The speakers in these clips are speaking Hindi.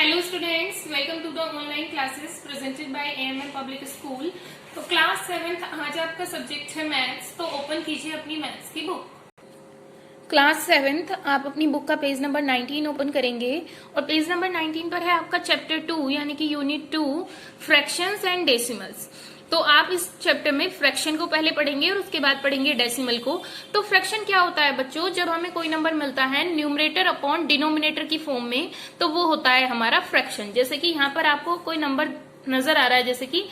Hello students, welcome to the online classes presented by AML public school. तो क्लास 7 आज आपका सब्जेक्ट है मैथ्स। तो ओपन कीजिए अपनी मैथ्स की बुक। क्लास 7 आप अपनी बुक का पेज नंबर 19 ओपन करेंगे और पेज नंबर 19 पर है आपका चैप्टर 2 यानी कि यूनिट 2 फ्रैक्शंस एंड डेसिमल्स। तो आप इस चैप्टर में फ्रैक्शन को पहले पढ़ेंगे और उसके बाद पढ़ेंगे डेसिमल को। तो फ्रैक्शन क्या होता है बच्चों? जब हमें कोई नंबर मिलता है न्यूमरेटर अपॉन डिनोमिनेटर की फॉर्म में, तो वो होता है हमारा फ्रैक्शन। जैसे कि यहाँ पर आपको कोई नंबर नजर आ रहा है, जैसे कि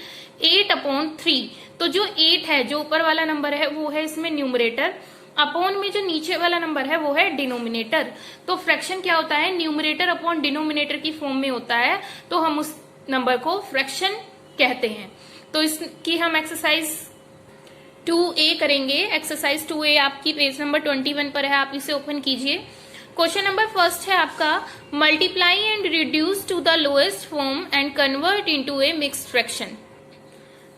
8/3। तो जो 8 है, जो ऊपर वाला नंबर है, वो है इसमें न्यूमरेटर, अपॉन में जो नीचे वाला नंबर है वो है डिनोमिनेटर। तो फ्रैक्शन क्या होता है? न्यूमरेटर अपॉन डिनोमिनेटर की फॉर्म में होता है, तो हम उस नंबर को फ्रैक्शन कहते हैं। तो इसकी हम एक्सरसाइज 2A करेंगे। एक्सरसाइज 2A आपकी पेज नंबर 21 पर है, आप इसे ओपन कीजिए। क्वेश्चन नंबर फर्स्ट है आपका, multiply and reduce to the lowest form and convert into a mixed fraction.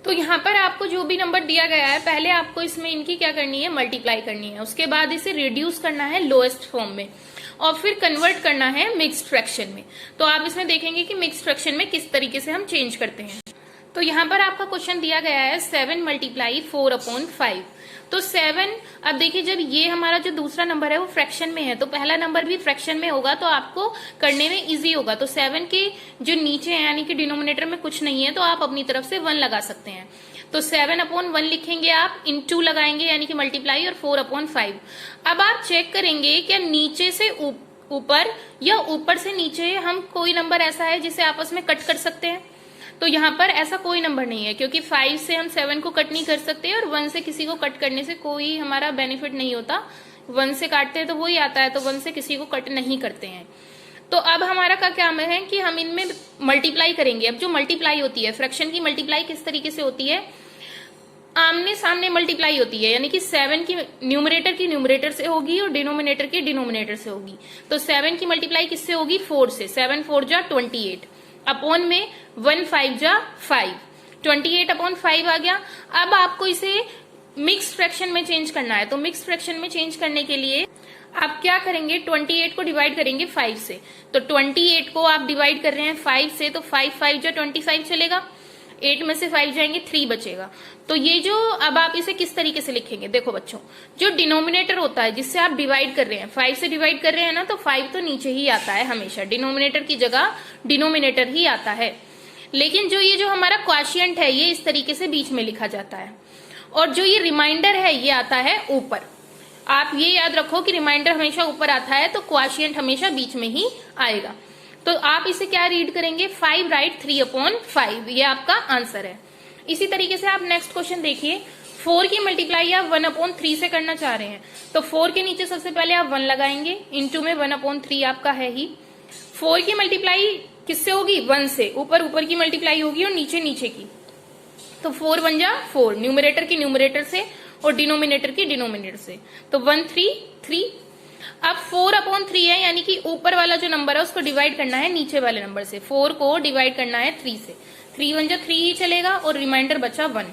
तो यहाँ पर आपको जो भी नंबर दिया गया है, पहले आपको इसमें इनकी क्या करनी है? मल्टीप्लाई करनी है। उसके बाद इसे रिड्यूस करना है लोएस्ट फॉर्म में और फिर कन्वर्ट करना है मिक्स्ड फ्रैक्शन में। तो आप इसमें देखेंगे कि मिक्स्ड फ्रैक्शन में किस तरीके से हम चेंज करते हैं। तो यहाँ पर आपका क्वेश्चन दिया गया है 7 × 4/5। तो 7, अब देखिए जब ये हमारा जो दूसरा नंबर है वो फ्रैक्शन में है, तो पहला नंबर भी फ्रैक्शन में होगा, तो आपको करने में इजी होगा। तो 7 के जो नीचे है यानी कि डिनोमिनेटर में कुछ नहीं है, तो आप अपनी तरफ से 1 लगा सकते हैं। तो 7/1 लिखेंगे आप, इंटू लगाएंगे यानी कि मल्टीप्लाई, और 4/5। अब आप चेक करेंगे क्या नीचे से ऊपर या ऊपर से नीचे हम कोई नंबर ऐसा है जिसे आपस में कट कर सकते हैं। तो यहाँ पर ऐसा कोई नंबर नहीं है, क्योंकि 5 से हम 7 को कट नहीं कर सकते और 1 से किसी को कट करने से कोई हमारा बेनिफिट नहीं होता। 1 से काटते हैं तो वही आता है, तो 1 से किसी को कट नहीं करते हैं। तो अब हमारा का क्या है कि हम इनमें मल्टीप्लाई करेंगे। अब जो मल्टीप्लाई होती है, फ्रैक्शन की मल्टीप्लाई किस तरीके से होती है? आमने सामने मल्टीप्लाई होती है, यानी कि 7 की न्यूमरेटर से होगी और डिनोमिनेटर की डिनोमिनेटर से होगी। तो 7 की मल्टीप्लाई किससे होगी? 4 से। 7 4 जा 28, अपॉन में 1 5 जा 5, 28/5 आ गया। अब आपको इसे मिक्स्ड फ्रैक्शन में चेंज करना है। तो मिक्स्ड फ्रैक्शन में चेंज करने के लिए आप क्या करेंगे? 28 को डिवाइड करेंगे 5 से। तो 28 को आप डिवाइड कर रहे हैं 5 से, तो 5 5 जा 25 चलेगा। 8 में से 5 जाएंगे, 3 बचेगा। तो ये जो अब आप इसे किस तरीके से लिखेंगे? देखो बच्चों, जो डिनोमिनेटर होता है जिससे आप डिवाइड कर रहे हैं, 5 से डिवाइड कर रहे हैं ना, तो 5 तो नीचे ही आता है हमेशा, डिनोमिनेटर की जगह डिनोमिनेटर ही आता है। लेकिन जो हमारा क्वोशिएंट है, ये इस तरीके से बीच में लिखा जाता है, और जो ये रिमाइंडर है ये आता है ऊपर। आप ये याद रखो कि रिमाइंडर हमेशा ऊपर आता है, तो क्वोशिएंट हमेशा बीच में ही आएगा। तो आप इसे क्या रीड करेंगे? 5 राइट 3/5, ये आपका आंसर है। इसी तरीके से आप नेक्स्ट क्वेश्चन देखिए। 4 की मल्टीप्लाई आप 1/3 से करना चाह रहे हैं, तो 4 के नीचे सबसे पहले आप 1 लगाएंगे, इंटू में 1/3 आपका है ही। 4 की मल्टीप्लाई किससे होगी? 1 से। ऊपर की मल्टीप्लाई होगी और नीचे की। तो 4 1 जा 4, न्यूमरेटर की न्यूमरेटर से और डिनोमिनेटर की डिनोमिनेटर से। तो 1 3 3। अब 4/3 है, यानी कि ऊपर वाला जो नंबर है उसको डिवाइड करना है नीचे वाले नंबर से। 4 को डिवाइड करना है 3 से। 3 1 जा 3 ही चलेगा और रिमाइंडर बचा 1।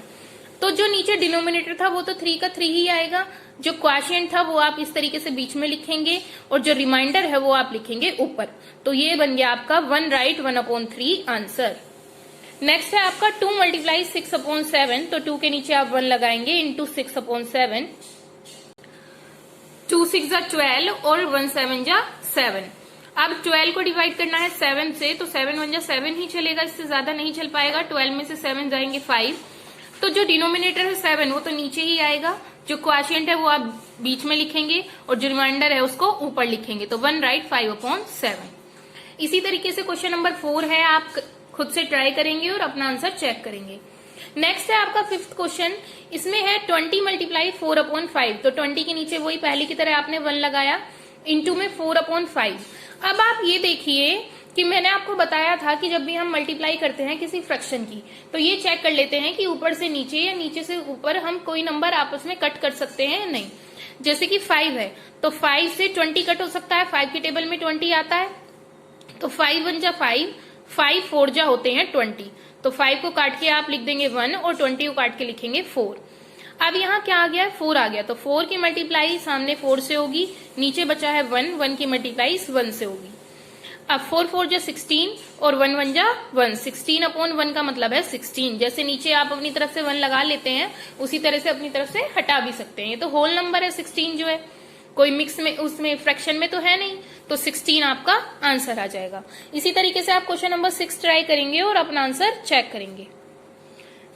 तो जो नीचे डिनोमिनेटर था वो तो 3 का 3 ही आएगा। जो क्वोशिएंट था वो आप इस तरीके से बीच में लिखेंगे और जो रिमाइंडर है वो आप लिखेंगे ऊपर। तो ये बन गया आपका 1 राइट 1/3 आंसर। नेक्स्ट है आपका 2 × 6/7। तो 2 के नीचे आप 1 लगाएंगे, इंटू 6/7। 2 6 जा 12 और 1 7 जा 7। अब 12 को डिवाइड करना है 7 से, तो 7 1 जा 7 ही चलेगा, इससे ज्यादा नहीं चल पाएगा। 12 में से 7 जाएंगे 5। तो जो डिनोमिनेटर है 7 वो तो नीचे ही आएगा, जो क्वोशिएंट है वो आप बीच में लिखेंगे और जो रिमाइंडर है उसको ऊपर लिखेंगे। तो 1 राइट 5/7। इसी तरीके से क्वेश्चन नंबर 4 है, आप खुद से ट्राई करेंगे और अपना आंसर चेक करेंगे। नेक्स्ट है आपका 5th क्वेश्चन। इसमें है 20 × 4/5। तो 20 के नीचे वही पहले की तरह आपने 1 लगाया, इंटू में 4/5। अब आप ये देखिए कि मैंने आपको बताया था कि जब भी हम मल्टीप्लाई करते हैं किसी फ्रैक्शन की, तो ये चेक कर लेते हैं कि ऊपर से नीचे या नीचे से ऊपर हम कोई नंबर आपस में कट कर सकते हैं या नहीं। जैसे कि 5 है, तो 5 से 20 कट हो सकता है। 5 की टेबल में 20 आता है, तो 5 1 जा 5, 5 4 जा होते हैं 20। तो 5 को काट के आप लिख देंगे 1 और 20 को काट के लिखेंगे 4। अब यहाँ क्या आ गया? 4 आ गया। तो 4 की मल्टीप्लाई सामने 4 से होगी, नीचे बचा है 1, 1 की मल्टीप्लाई 1 से होगी। अब 4 4 जा 16 और 1 1 जा 1। 16 अपॉन 1 का मतलब है 16। जैसे नीचे आप अपनी तरफ से 1 लगा लेते हैं उसी तरह से अपनी तरफ से हटा भी सकते हैं। ये तो होल नंबर है 16 जो है, कोई मिक्स में उसमें फ्रैक्शन में तो है नहीं, तो 16 आपका आंसर आ जाएगा। इसी तरीके से आप क्वेश्चन नंबर 6 ट्राई करेंगे और अपना आंसर चेक करेंगे।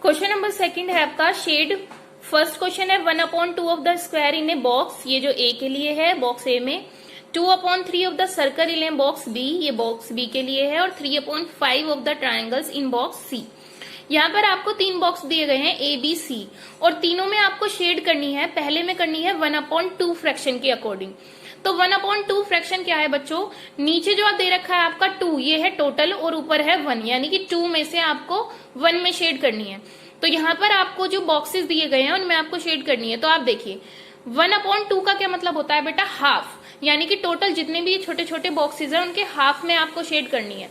क्वेश्चन नंबर 2 है आपका शेड। फर्स्ट क्वेश्चन है 1/2 of the square in A box, ये जो ए के लिए है बॉक्स ए में। 2/3 of the circle in A box B, ये बॉक्स बी के लिए है। और 3/5 of the triangles in box C. यहाँ पर आपको 3 बॉक्स दिए गए हैं ए बी सी, और तीनों में आपको शेड करनी है। पहले में करनी है 1/2 फ्रैक्शन के अकॉर्डिंग। तो 1/2 फ्रैक्शन क्या है बच्चों, नीचे जो आप दे रखा है आपका 2, ये है टोटल, और ऊपर है 1, यानी कि 2 में से आपको 1 में शेड करनी है। तो यहाँ पर आपको जो बॉक्सेस दिए गए हैं उनमें आपको शेड करनी है। तो आप देखिए 1/2 का क्या मतलब होता है बेटा, हाफ, यानी कि टोटल जितने भी छोटे छोटे बॉक्सेस हैं उनके हाफ में आपको शेड करनी है।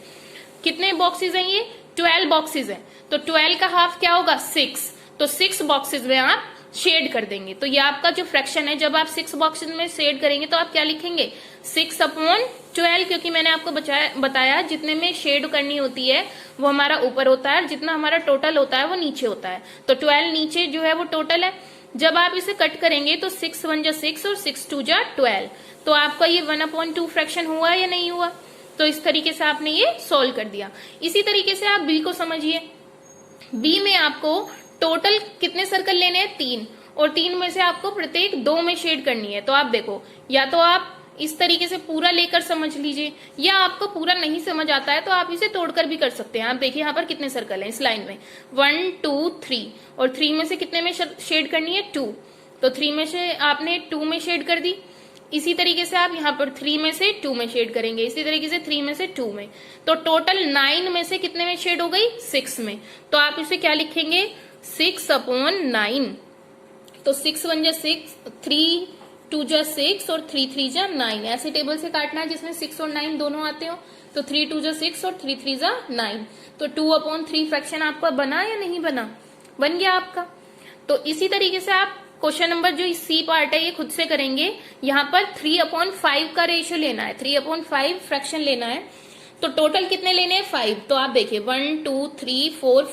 कितने बॉक्सेस हैं, ये 12 बॉक्सेस हैं। तो 12 का हाफ क्या होगा, 6। तो 6 बॉक्सेस में आप शेड कर देंगे। तो ये आपका जो फ्रैक्शन है, जब आप 6 बॉक्सेस में शेड करेंगे तो आप क्या लिखेंगे, 6/12, क्योंकि मैंने आपको बताया जितने में शेड करनी होती है वो हमारा ऊपर होता है, और जितना हमारा टोटल होता है वो नीचे होता है। तो 12 नीचे जो है वो टोटल है। जब आप इसे कट करेंगे तो 6 1 जा 6 और 6 2 जा 12। तो आपका ये 1/2 फ्रैक्शन हुआ या नहीं हुआ। तो इस तरीके से आपने ये सोल्व कर दिया। इसी तरीके से आप बी को समझिए। बी में आपको टोटल कितने सर्कल लेने हैं, 3, और 3 में से आपको प्रत्येक 2 में शेड करनी है। तो आप देखो, या तो आप इस तरीके से पूरा लेकर समझ लीजिए, या आपको पूरा नहीं समझ आता है तो आप इसे तोड़कर भी कर सकते हैं। आप देखिए यहाँ पर कितने सर्कल हैं इस लाइन में, 1 2 3, और 3 में से कितने में शेड करनी है, 2। तो 3 में से आपने 2 में शेड कर दी। इसी तरीके से आप यहाँ पर 3 में से 2 में शेड करेंगे, इसी तरीके से 3 में से 2 में। तो टोटल 9 में से कितने में शेड हो गई, 6 में। तो आप इसे क्या लिखेंगे, 6/9। तो 6 1 जा 6, 3 2 जा 6 और 3 3 जा 9। ऐसे टेबल से काटना है जिसमें 6 और 9 दोनों आते हो। तो 3 2 जा 6 और 3 3 जा 9। तो 2/3 फ्रैक्शन आपका बना या नहीं बना, बन गया आपका। तो इसी तरीके से आप क्वेश्चन नंबर जो सी पार्ट है ये खुद से करेंगे। यहाँ पर 3/5 का रेशियो लेना है, 3/5 फ्रैक्शन लेना है। तो टोटल कितने लेने हैं, 5। तो आप देखिए 1 2 3 4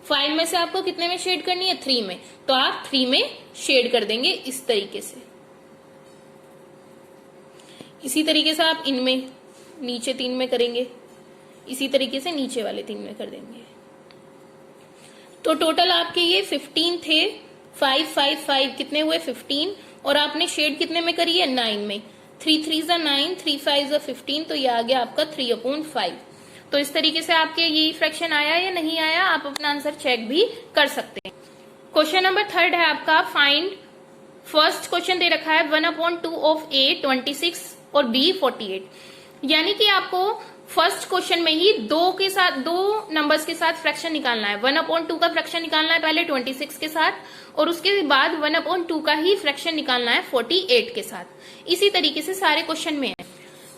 5 में से आपको कितने में शेड करनी है, 3 में। तो आप 3 में शेड कर देंगे इस तरीके से। इसी तरीके से आप इनमें नीचे 3 में करेंगे, इसी तरीके से नीचे वाले 3 में कर देंगे। तो टोटल आपके ये 15 थे, 5 5 5 कितने हुए, 15। और आपने शेड कितने में करी है, 9 में। 3 3 जा 9, 3 5 जा 15। तो ये आ गया आपका 3/5। तो इस तरीके से आपके यही फ्रैक्शन आया या नहीं आया, आप अपना आंसर चेक भी कर सकते हैं। क्वेश्चन नंबर 3 है आपका फाइंड। फर्स्ट क्वेश्चन दे रखा है 1/2 ऑफ ए 26 और बी 48, यानी कि आपको फर्स्ट क्वेश्चन में ही 2 नंबर्स के साथ फ्रैक्शन निकालना है। 1/2 का फ्रैक्शन निकालना है पहले 26 के साथ, और उसके बाद 1/2 का ही फ्रैक्शन निकालना है 48 के साथ। इसी तरीके से सारे क्वेश्चन में है।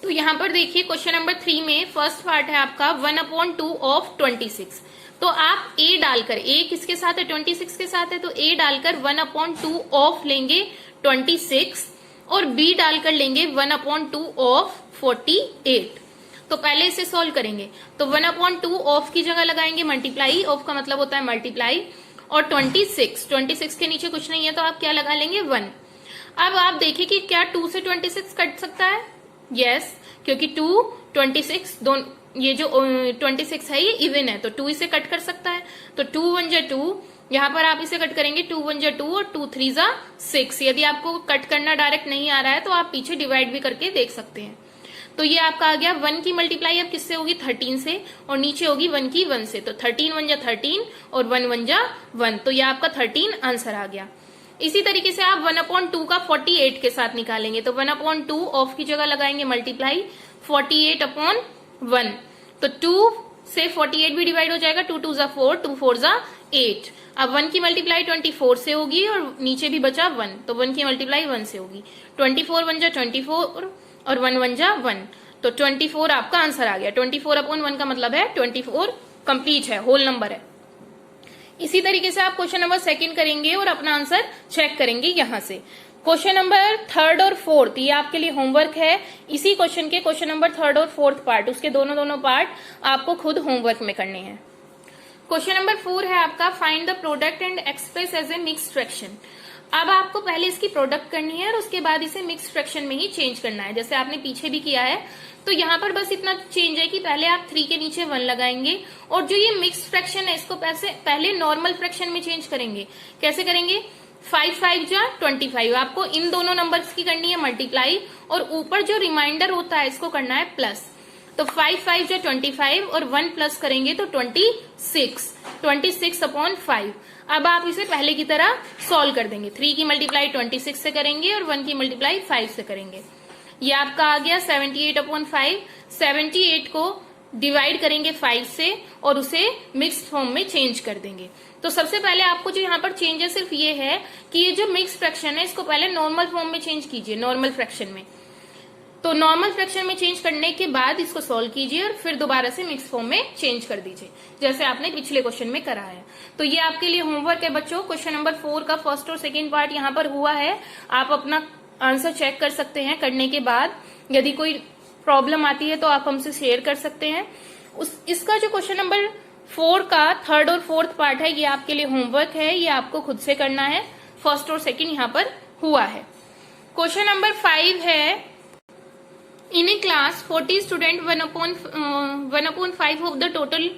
तो यहाँ पर देखिए क्वेश्चन नंबर 3 में फर्स्ट पार्ट है आपका 1/2 ऑफ 26। तो आप a डालकर, a किसके साथ है, 26 के साथ है, तो a डालकर 1/2 ऑफ लेंगे 26, और b डालकर लेंगे 1/2 ऑफ 48। तो पहले इसे सॉल्व करेंगे। तो 1/2 ऑफ की जगह लगाएंगे मल्टीप्लाई, ऑफ का मतलब होता है मल्टीप्लाई, और 26 के नीचे कुछ नहीं है तो आप क्या लगा लेंगे, 1। अब आप देखिए कि क्या 2 से 26 कट सकता है, यस, क्योंकि 2 26 दोनों, ये जो 26 है ये इवन है, तो 2 इसे कट कर सकता है। तो 2 1 जा 2, यहाँ पर आप इसे कट करेंगे, 2 1 जा 2 और 2 3 जा 6। यदि आपको कट करना डायरेक्ट नहीं आ रहा है तो आप पीछे डिवाइड भी करके देख सकते हैं। तो ये आपका आ गया 1 की मल्टीप्लाई अब किससे होगी, 13 से, और नीचे होगी 1 की 1 से। तो 13 1 जा 13 और 1 1 जा 1। तो ये आपका 13 आंसर आ गया। इसी तरीके से आप 1/2 का 48 के साथ निकालेंगे। तो 1/2 ऑफ की जगह लगाएंगे मल्टीप्लाई, 48/1। तो 2 से 48 भी डिवाइड हो जाएगा, 2 2 जा 4, 2 4 जा 8। अब 1 की मल्टीप्लाई 24 से होगी और नीचे भी बचा 1, तो 1 की मल्टीप्लाई 1 से होगी। 24 1 जा 24 और 1 1 जा 1। तो 24 आपका आंसर आ गया। 24/1 का मतलब है 24 कंप्लीट है, होल नंबर है। इसी तरीके से आप क्वेश्चन नंबर 2 करेंगे और अपना आंसर चेक करेंगे यहाँ से। क्वेश्चन नंबर थर्ड और फोर्थ ये आपके लिए होमवर्क है। इसी क्वेश्चन के क्वेश्चन नंबर थर्ड और फोर्थ पार्ट, उसके दोनों पार्ट आपको खुद होमवर्क में करने हैं। क्वेश्चन नंबर 4 है आपका find the product and express as a mixed fraction. अब आपको पहले इसकी प्रोडक्ट करनी है और उसके बाद इसे मिक्स्ड फ्रैक्शन में ही चेंज करना है, जैसे आपने पीछे भी किया है। तो यहाँ पर बस इतना चेंज है कि पहले आप 3 के नीचे 1 लगाएंगे और जो ये मिक्स्ड फ्रैक्शन है इसको पहले नॉर्मल फ्रैक्शन में चेंज करेंगे। कैसे करेंगे? 5 5 जा 25, आपको इन दोनों नंबर्स की करनी है मल्टीप्लाई और ऊपर जो रिमाइंडर होता है इसको करना है प्लस। तो 5 5 जा 25 और 1 प्लस करेंगे तो 26 अपॉन 5। अब आप इसे पहले की तरह सॉल्व कर देंगे। 3 की मल्टीप्लाई 26 से करेंगे और 1 की मल्टीप्लाई 5 से करेंगे। ये आपका आ गया 78 अपॉन 5। 78 को डिवाइड करेंगे 5 से और उसे मिक्स्ड फॉर्म में चेंज कर देंगे। तो सबसे पहले आपको जो यहाँ पर चेंज है सिर्फ ये है कि ये जो मिक्स्ड फ्रैक्शन है इसको पहले नॉर्मल फॉर्म में चेंज कीजिए, नॉर्मल फ्रैक्शन में। तो नॉर्मल फ्रैक्शन में चेंज करने के बाद इसको सॉल्व कीजिए और फिर दोबारा से मिक्स फॉर्म में चेंज कर दीजिए, जैसे आपने पिछले क्वेश्चन में करा है। तो ये आपके लिए होमवर्क है बच्चों। क्वेश्चन नंबर 4 का फर्स्ट और सेकंड पार्ट यहाँ पर हुआ है। आप अपना आंसर चेक कर सकते हैं करने के बाद। यदि कोई प्रॉब्लम आती है तो आप हमसे शेयर कर सकते हैं। इसका जो क्वेश्चन नंबर 4 का थर्ड और फोर्थ पार्ट है ये आपके लिए होमवर्क है, ये आपको खुद से करना है। फर्स्ट और सेकंड यहाँ पर हुआ है। क्वेश्चन नंबर 5 है in a class 40 student 1/5 of the total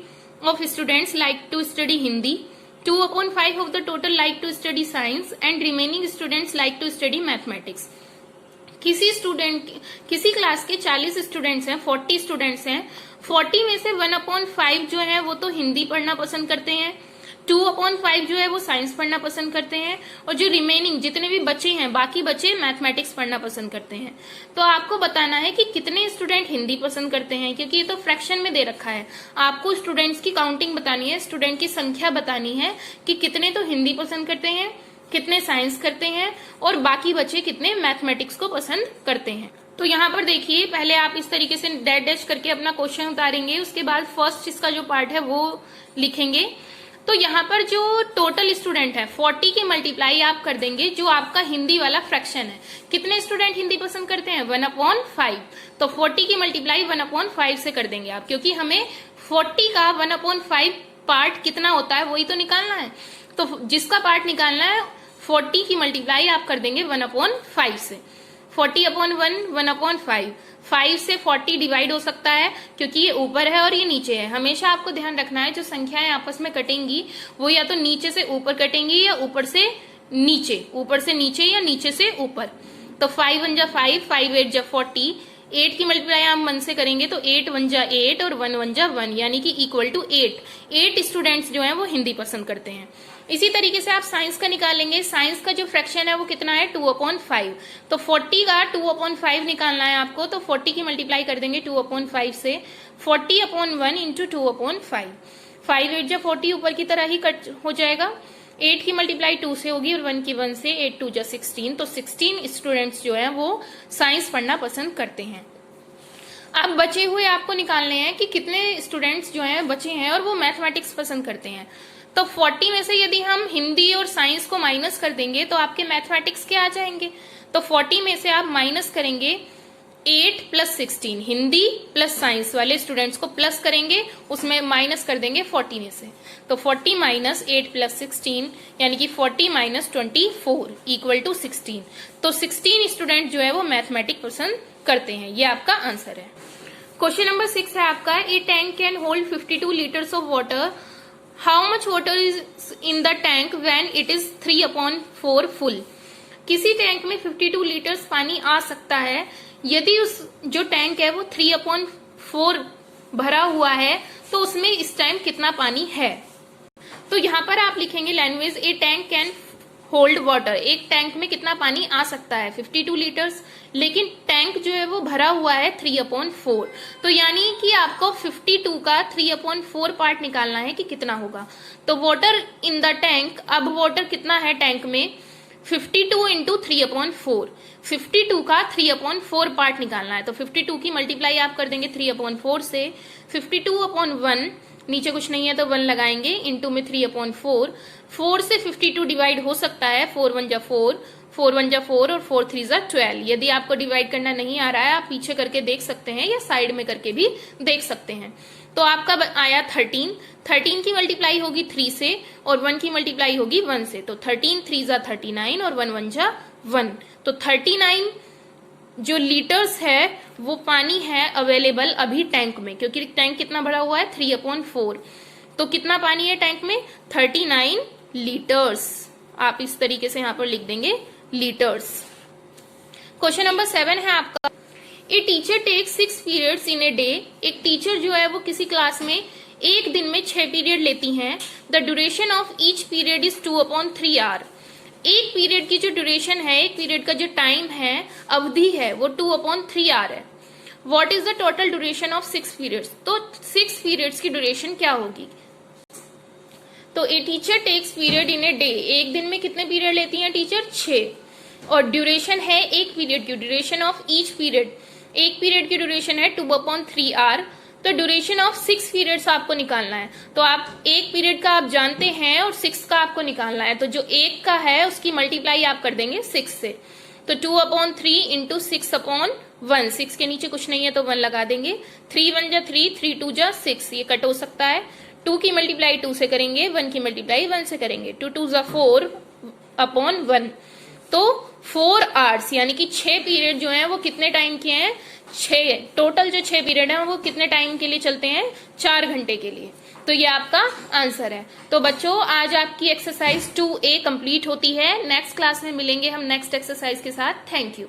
of students like to study Hindi, 2/5 of the total like to study science and remaining students like to study mathematics। किसी क्लास के 40 स्टूडेंट्स हैं, 40 स्टूडेंट्स हैं। 40 में से 1/5 जो है वो तो हिंदी पढ़ना पसंद करते हैं, 2/5 जो है वो साइंस पढ़ना पसंद करते हैं और जो रिमेनिंग जितने भी बच्चे हैं बाकी बच्चे मैथमेटिक्स पढ़ना पसंद करते हैं। तो आपको बताना है कि कितने स्टूडेंट हिंदी पसंद करते हैं, क्योंकि ये तो फ्रैक्शन में दे रखा है। आपको स्टूडेंट्स की काउंटिंग बतानी है, स्टूडेंट की संख्या बतानी है कि कितने तो हिंदी पसंद करते हैं, कितने साइंस करते हैं और बाकी बच्चे कितने मैथमेटिक्स को पसंद करते हैं। तो यहाँ पर देखिए, पहले आप इस तरीके से डैश डैश करके अपना क्वेश्चन उतारेंगे, उसके बाद फर्स्ट इसका जो पार्ट है वो लिखेंगे। तो यहाँ पर जो टोटल स्टूडेंट है 40 की मल्टीप्लाई आप कर देंगे जो आपका हिंदी वाला फ्रैक्शन है। कितने स्टूडेंट हिंदी पसंद करते हैं? 1/5। तो 40 की मल्टीप्लाई 1/5 से कर देंगे आप, क्योंकि हमें 40 का 1/5 पार्ट कितना होता है वही तो निकालना है। तो जिसका पार्ट निकालना है 40 की मल्टीप्लाई आप कर देंगे 1/5 से। 40/1 1/5। 5 से 40 डिवाइड हो सकता है क्योंकि ये ऊपर है और ये नीचे है। हमेशा आपको ध्यान रखना है जो संख्याएं आपस में कटेंगी वो या तो नीचे से ऊपर कटेंगी या ऊपर से नीचे या नीचे से ऊपर। तो 5 1 जा 5, 5 8 जा 40। 8 की मल्टीप्लाई आप 1 से करेंगे तो 8 1 जा 8 और 1 1 जा 1, यानी कि इक्वल टू 8। 8 स्टूडेंट्स जो हैं वो हिंदी पसंद करते हैं। इसी तरीके से आप साइंस का निकालेंगे। साइंस का जो फ्रैक्शन है वो कितना है? 2/5। तो 40 का 2/5 निकालना है आपको, तो 40 की मल्टीप्लाई कर देंगे 2/5 से। 40/1 इंटू 2/5। 5 8 जा 40 ऊपर की तरह ही कट हो जाएगा। 8 की मल्टीप्लाई 2 से होगी और 1 की 1 से। 8 2 जा 16। तो 16 स्टूडेंट्स जो है वो साइंस पढ़ना पसंद करते हैं। अब बचे हुए आपको निकालने हैं कि कितने स्टूडेंट्स जो हैं बचे हैं और वो मैथमेटिक्स पसंद करते हैं। तो 40 में से यदि हम हिंदी और साइंस को माइनस कर देंगे तो आपके मैथमेटिक्स के आ जाएंगे। तो 40 में से आप माइनस करेंगे 8 + 16, हिंदी प्लस साइंस वाले स्टूडेंट्स को प्लस करेंगे, उसमें माइनस कर देंगे 40 में से। तो 40 - 8 + 16 यानी कि 40 - 24 इक्वल टू 16। तो 16 स्टूडेंट जो है वो मैथमेटिक्स पसंद करते हैं। ये आपका आंसर है। क्वेश्चन नंबर 6 है आपका, a tank can hold 52 litres of water. How much water is in the tank when it is 3/4 full. किसी टैंक में 52 लीटर्स पानी आ सकता है यदि उस जो टैंक है वो 3/4 भरा हुआ है, तो उसमें इस टाइम कितना पानी है। तो यहाँ पर आप लिखेंगे language, A tank can hold water. एक टैंक में कितना पानी आ सकता है? 52 लीटर्स, लेकिन टैंक जो है वो भरा हुआ है 3/4। तो यानी कि आपको 52 का 3/4 पार्ट निकालना है कि कितना होगा। तो वाटर इन द टैंक, अब वाटर कितना है टैंक में? 52 इंटू 3/4। 52 का 3/4 पार्ट निकालना है। तो 52 की मल्टीप्लाई आप कर देंगे 3/4 से। 52/1, नीचे कुछ नहीं है तो 1 लगाएंगे, इंटू में 3/4। 4 से 52 डिवाइड हो सकता है, 4 1 जा 4, 4 1 जा 4 और 4 3 जा 12। यदि आपको डिवाइड करना नहीं आ रहा है आप पीछे करके देख सकते हैं या साइड में करके भी देख सकते हैं। तो आपका आया 13 की मल्टीप्लाई होगी 3 से और 1 की मल्टीप्लाई होगी 1 से। तो 13 3 जा 39 और 1 1 जा 1। तो 39 जो लीटर्स है वो पानी है अवेलेबल अभी टैंक में, क्योंकि टैंक कितना भरा हुआ है 3/4। तो कितना पानी है टैंक में 39 लीटर्स। आप इस तरीके से यहां पर लिख देंगे लीटर्स। क्वेश्चन नंबर 7 है आपका, a teacher takes 6 periods in a day. एक टीचर जो है वो किसी क्लास में एक दिन में 6 पीरियड लेती हैं। The duration of each period is 2/3 hour. एक पीरियड की जो ड्यूरेशन है, एक पीरियड का जो टाइम है, अवधि है, वो 2/3 आवर है। What is the total duration of 6 periods. तो 6 पीरियड्स की ड्यूरेशन क्या होगी। तो a teacher takes period in a day. एक दिन में कितने पीरियड लेती हैं टीचर 6, और ड्यूरेशन है एक पीरियड की, ड्यूरेशन ऑफ ईच पीरियड, एक पीरियड की ड्यूरेशन है 2/3 आवर। तो ड्यूरेशन ऑफ 6 पीरियड्स आपको निकालना है। तो आप एक पीरियड का आप जानते हैं और 6 का आपको निकालना है। तो जो एक का है उसकी मल्टीप्लाई आप कर देंगे 6 से। तो 2/3 इंटू 6/1। 6 के नीचे कुछ नहीं है तो 1 लगा देंगे। 3 1 जा 3, 3 2 जा 6, ये कट हो सकता है। 2 की मल्टीप्लाई 2 से करेंगे, 1 की मल्टीप्लाई 1 से करेंगे। 2 2 जा 4/1। तो 4 आवर्स यानी कि 6 पीरियड जो हैं वो कितने टाइम के हैं 6। टोटल जो 6 पीरियड हैं वो कितने टाइम के लिए चलते हैं 4 घंटे के लिए। तो ये आपका आंसर है। तो बच्चों आज आपकी एक्सरसाइज 2A कंप्लीट होती है। नेक्स्ट क्लास में मिलेंगे हम नेक्स्ट एक्सरसाइज के साथ। Thank you.